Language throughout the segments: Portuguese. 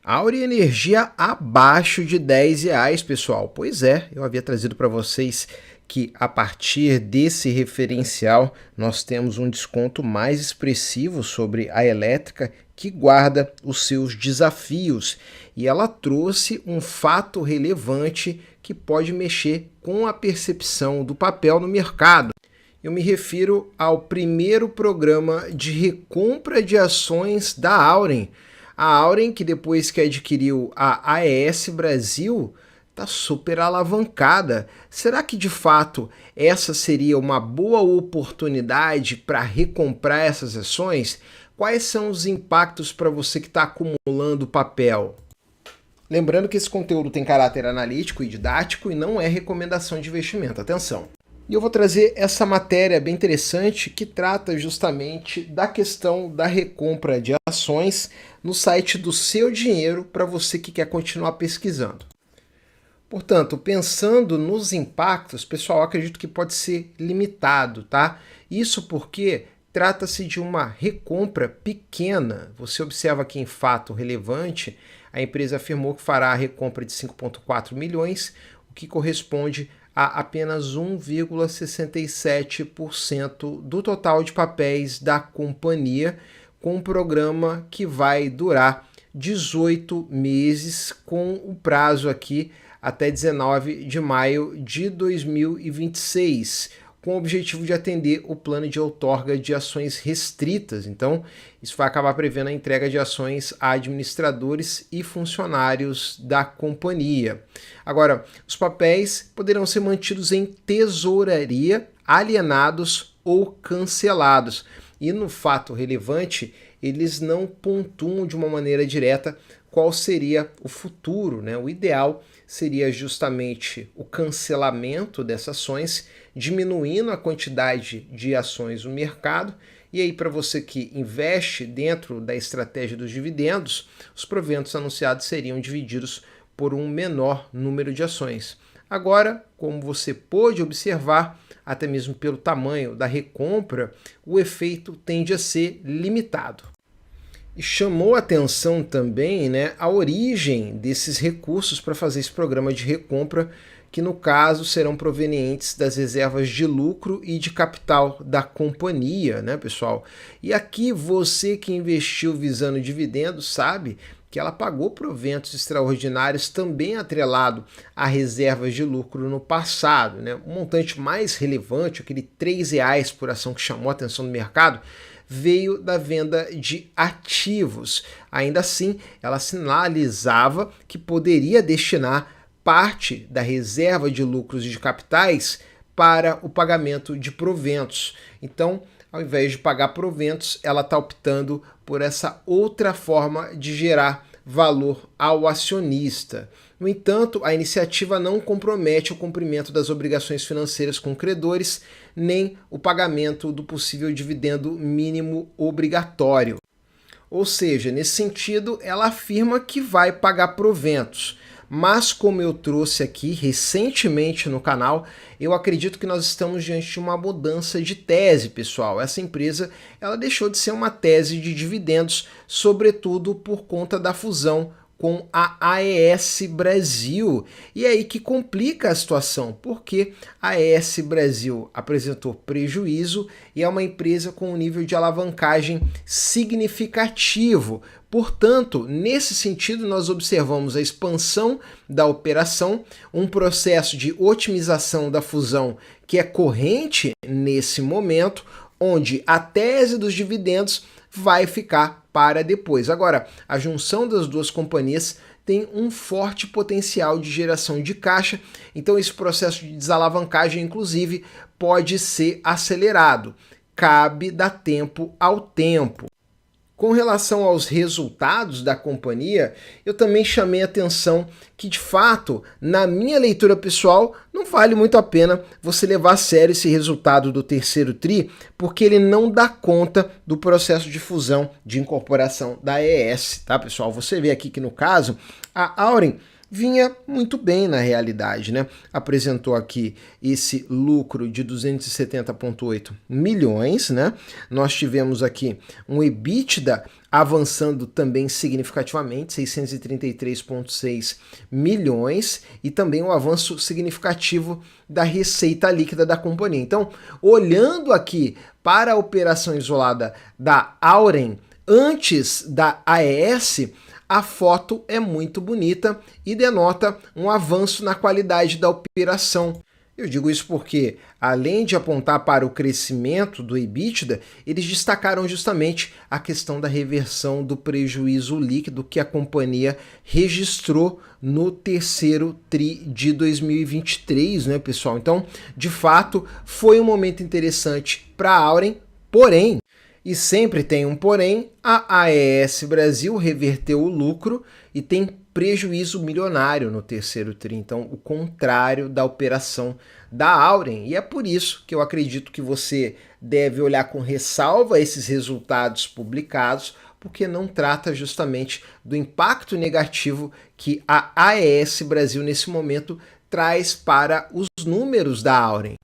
Áurea Energia abaixo de R$ 10, pessoal. Pois é, eu havia trazido para vocês que a partir desse referencial nós temos um desconto mais expressivo sobre a elétrica que guarda os seus desafios. E ela trouxe um fato relevante que pode mexer com a percepção do papel no mercado. Eu me refiro ao primeiro programa de recompra de ações da Auren. A Auren, que depois que adquiriu a AES Brasil, está super alavancada. Será que de fato essa seria uma boa oportunidade para recomprar essas ações? Quais são os impactos para você que está acumulando papel? Lembrando que esse conteúdo tem caráter analítico e didático e não é recomendação de investimento. Atenção! E eu vou trazer essa matéria bem interessante que trata justamente da questão da recompra de ações no site do Seu Dinheiro para você que quer continuar pesquisando. Portanto, pensando nos impactos, pessoal, acredito que pode ser limitado, tá? Isso porque trata-se de uma recompra pequena. Você observa aqui em fato relevante, a empresa afirmou que fará a recompra de 5,4 milhões, o que corresponde a apenas 1,67% do total de papéis da companhia, com um programa que vai durar 18 meses, com o prazo aqui até 19 de maio de 2026, com o objetivo de atender o plano de outorga de ações restritas. Então, isso vai acabar prevendo a entrega de ações a administradores e funcionários da companhia. Agora, os papéis poderão ser mantidos em tesouraria, alienados ou cancelados. E no fato relevante, eles não pontuam de uma maneira direta qual seria o futuro, né? O ideal seria justamente o cancelamento dessas ações, diminuindo a quantidade de ações no mercado. E aí, para você que investe dentro da estratégia dos dividendos, os proventos anunciados seriam divididos por um menor número de ações. Agora, como você pôde observar, até mesmo pelo tamanho da recompra, o efeito tende a ser limitado. E chamou atenção também, né, a origem desses recursos para fazer esse programa de recompra, que no caso serão provenientes das reservas de lucro e de capital da companhia, né, pessoal? E aqui você que investiu visando dividendos sabe que ela pagou proventos extraordinários também atrelado a reservas de lucro no passado, né? O montante mais relevante, aquele R$ 3 por ação que chamou a atenção do mercado, veio da venda de ativos. Ainda assim, ela sinalizava que poderia destinar parte da reserva de lucros e de capitais para o pagamento de proventos. Então, ao invés de pagar proventos, ela está optando por essa outra forma de gerar valor ao acionista. No entanto, a iniciativa não compromete o cumprimento das obrigações financeiras com credores, nem o pagamento do possível dividendo mínimo obrigatório. Ou seja, nesse sentido, ela afirma que vai pagar proventos. Mas, como eu trouxe aqui recentemente no canal, eu acredito que nós estamos diante de uma mudança de tese, pessoal. Essa empresa ela deixou de ser uma tese de dividendos, sobretudo por conta da fusão com a AES Brasil. E é aí que complica a situação, porque a AES Brasil apresentou prejuízo e é uma empresa com um nível de alavancagem significativo. Portanto, nesse sentido, nós observamos a expansão da operação, um processo de otimização da fusão que é corrente nesse momento, onde a tese dos dividendos vai ficar para depois. Agora, a junção das duas companhias tem um forte potencial de geração de caixa, então esse processo de desalavancagem, inclusive, pode ser acelerado. Cabe dar tempo ao tempo. Com relação aos resultados da companhia, eu também chamei a atenção que, de fato, na minha leitura pessoal, não vale muito a pena você levar a sério esse resultado do terceiro TRI, porque ele não dá conta do processo de fusão, de incorporação da AES, tá, pessoal? Você vê aqui que, no caso, a Auren vinha muito bem na realidade, né? Apresentou aqui esse lucro de 270,8 milhões, né? Nós tivemos aqui um EBITDA avançando também significativamente, 633,6 milhões, e também um avanço significativo da receita líquida da companhia. Então, olhando aqui para a operação isolada da Auren, antes da AES, a foto é muito bonita e denota um avanço na qualidade da operação. Eu digo isso porque, além de apontar para o crescimento do EBITDA, eles destacaram justamente a questão da reversão do prejuízo líquido que a companhia registrou no terceiro TRI de 2023, né, pessoal? Então, de fato, foi um momento interessante para a Auren, porém, e sempre tem um porém, a AES Brasil reverteu o lucro e tem prejuízo milionário no terceiro TRI, então o contrário da operação da Auren. E é por isso que eu acredito que você deve olhar com ressalva esses resultados publicados, porque não trata justamente do impacto negativo que a AES Brasil nesse momento traz para os números da Auren.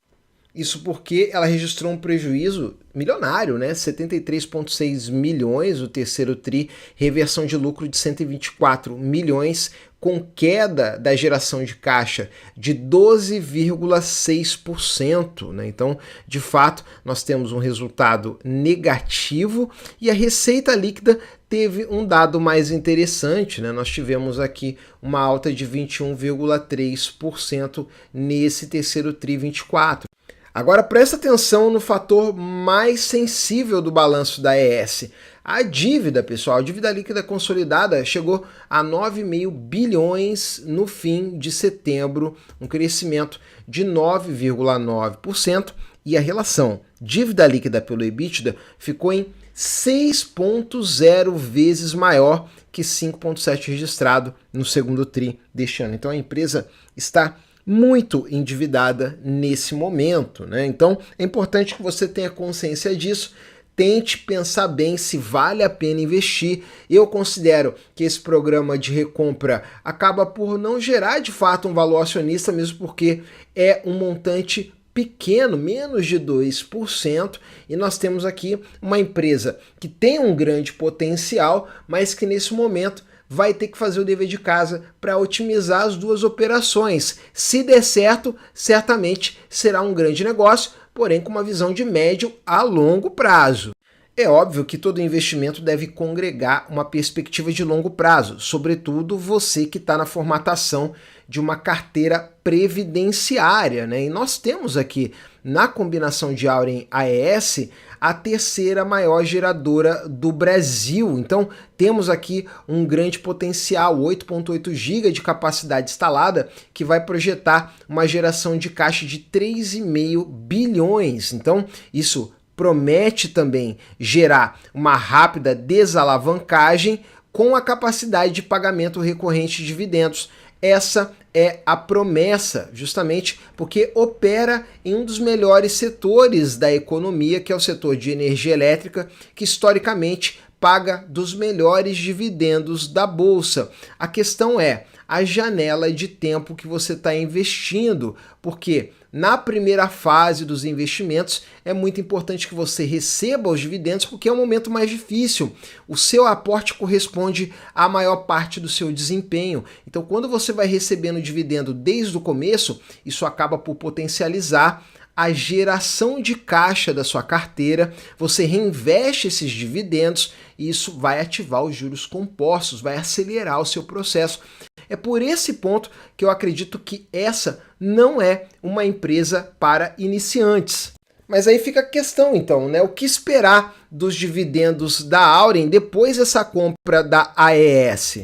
Isso porque ela registrou um prejuízo milionário, né? 73,6 milhões o terceiro TRI, reversão de lucro de 124 milhões, com queda da geração de caixa de 12,6%, né? Então, de fato, nós temos um resultado negativo e a receita líquida teve um dado mais interessante, né? Nós tivemos aqui uma alta de 21,3% nesse terceiro TRI 24. Agora presta atenção no fator mais sensível do balanço da AES. A dívida, pessoal, a dívida líquida consolidada chegou a 9,5 bilhões no fim de setembro, um crescimento de 9,9%, e a relação dívida líquida pelo EBITDA ficou em 6,0 vezes maior que 5,7 registrado no segundo TRI deste ano. Então a empresa está muito endividada nesse momento, né? Então é importante que você tenha consciência disso, tente pensar bem se vale a pena investir. Eu considero que esse programa de recompra acaba por não gerar de fato um valor acionista, mesmo porque é um montante pequeno, menos de 2%, e nós temos aqui uma empresa que tem um grande potencial, mas que nesse momento vai ter que fazer o dever de casa para otimizar as duas operações. Se der certo, certamente será um grande negócio, porém com uma visão de médio a longo prazo. É óbvio que todo investimento deve congregar uma perspectiva de longo prazo, sobretudo você que está na formatação de uma carteira previdenciária, né? E nós temos aqui, na combinação de Auren AES, a terceira maior geradora do Brasil. Então, temos aqui um grande potencial, 8,8 GB de capacidade instalada, que vai projetar uma geração de caixa de 3,5 bilhões. Então, isso promete também gerar uma rápida desalavancagem com a capacidade de pagamento recorrente de dividendos. Essa é a promessa, justamente porque opera em um dos melhores setores da economia, que é o setor de energia elétrica, que historicamente paga dos melhores dividendos da Bolsa. A questão é a janela de tempo que você está investindo, porque na primeira fase dos investimentos é muito importante que você receba os dividendos, porque é o momento mais difícil. O seu aporte corresponde à maior parte do seu desempenho. Então, quando você vai recebendo dividendo desde o começo, isso acaba por potencializar a geração de caixa da sua carteira, você reinveste esses dividendos e isso vai ativar os juros compostos, vai acelerar o seu processo. É por esse ponto que eu acredito que essa não é uma empresa para iniciantes. Mas aí fica a questão então, né? O que esperar dos dividendos da Auren depois dessa compra da AES?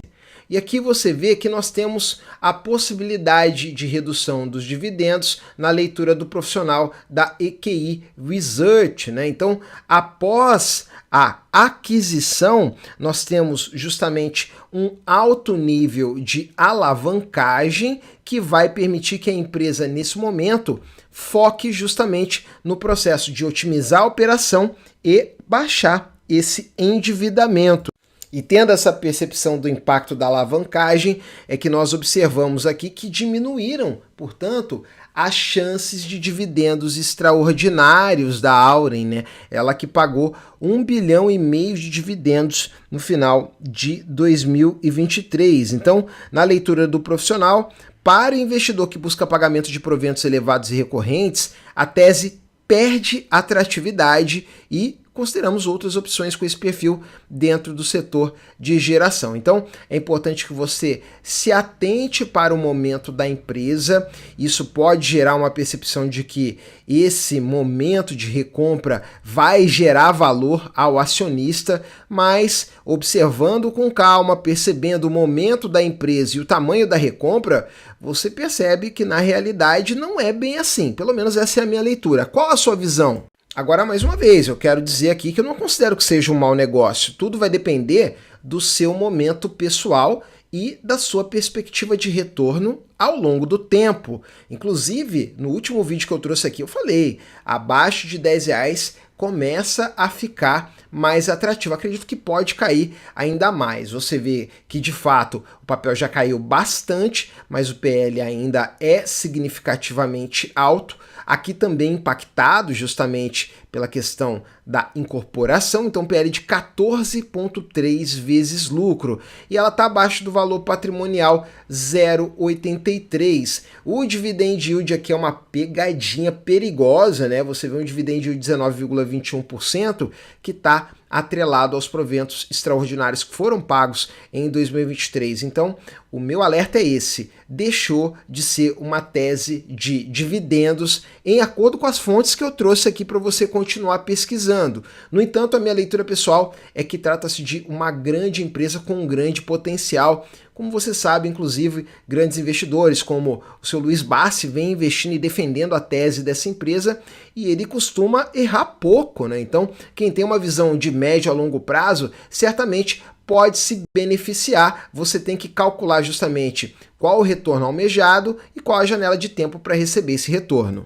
E aqui você vê que nós temos a possibilidade de redução dos dividendos na leitura do profissional da EQI Research, né? Então, após a aquisição, nós temos justamente um alto nível de alavancagem que vai permitir que a empresa, nesse momento, foque justamente no processo de otimizar a operação e baixar esse endividamento. E tendo essa percepção do impacto da alavancagem, é que nós observamos aqui que diminuíram, portanto, as chances de dividendos extraordinários da Auren, né? Ela que pagou 1,5 bilhão de dividendos no final de 2023. Então, na leitura do profissional, para o investidor que busca pagamento de proventos elevados e recorrentes, a tese perde atratividade e consideramos outras opções com esse perfil dentro do setor de geração. Então, é importante que você se atente para o momento da empresa. Isso pode gerar uma percepção de que esse momento de recompra vai gerar valor ao acionista, mas observando com calma, percebendo o momento da empresa e o tamanho da recompra, você percebe que na realidade não é bem assim. Pelo menos essa é a minha leitura. Qual a sua visão? Agora, mais uma vez, eu quero dizer aqui que eu não considero que seja um mau negócio. Tudo vai depender do seu momento pessoal e da sua perspectiva de retorno ao longo do tempo. Inclusive, no último vídeo que eu trouxe aqui, eu falei, abaixo de R$10 começa a ficar mais atrativo. Acredito que pode cair ainda mais. Você vê que, de fato, o papel já caiu bastante, mas o PL ainda é significativamente alto. Aqui também impactado justamente pela questão da incorporação, então PL de 14,3 vezes lucro. E ela está abaixo do valor patrimonial 0,83. O dividend yield aqui é uma pegadinha perigosa, né? Você vê um dividend yield de 19,21% que está atrelado aos proventos extraordinários que foram pagos em 2023. Então, o meu alerta é esse. Deixou de ser uma tese de dividendos em acordo com as fontes que eu trouxe aqui para você continuar pesquisando. No entanto, a minha leitura pessoal é que trata-se de uma grande empresa com um grande potencial. Como você sabe, inclusive, grandes investidores como o seu Luiz Bassi vem investindo e defendendo a tese dessa empresa e ele costuma errar pouco, né? Então, quem tem uma visão de médio a longo prazo, certamente pode se beneficiar. Você tem que calcular justamente qual o retorno almejado e qual a janela de tempo para receber esse retorno.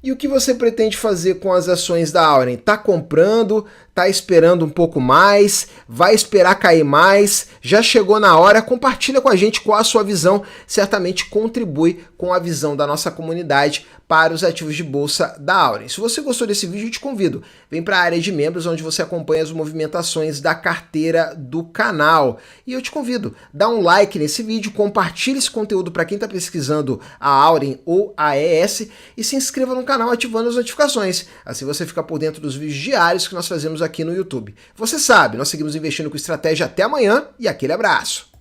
E o que você pretende fazer com as ações da Auren? Tá comprando? Tá esperando um pouco mais? Vai esperar cair mais? Já chegou na hora? Compartilha com a gente qual a sua visão. Certamente contribui com a visão da nossa comunidade para os ativos de bolsa da Auren. Se você gostou desse vídeo, eu te convido. Vem para a área de membros, onde você acompanha as movimentações da carteira do canal. E eu te convido, dá um like nesse vídeo, compartilhe esse conteúdo para quem está pesquisando a Auren ou a ES e se inscreva no canal ativando as notificações. Assim você fica por dentro dos vídeos diários que nós fazemos aqui no YouTube. Você sabe, nós seguimos investindo com estratégia. Até amanhã e aquele abraço!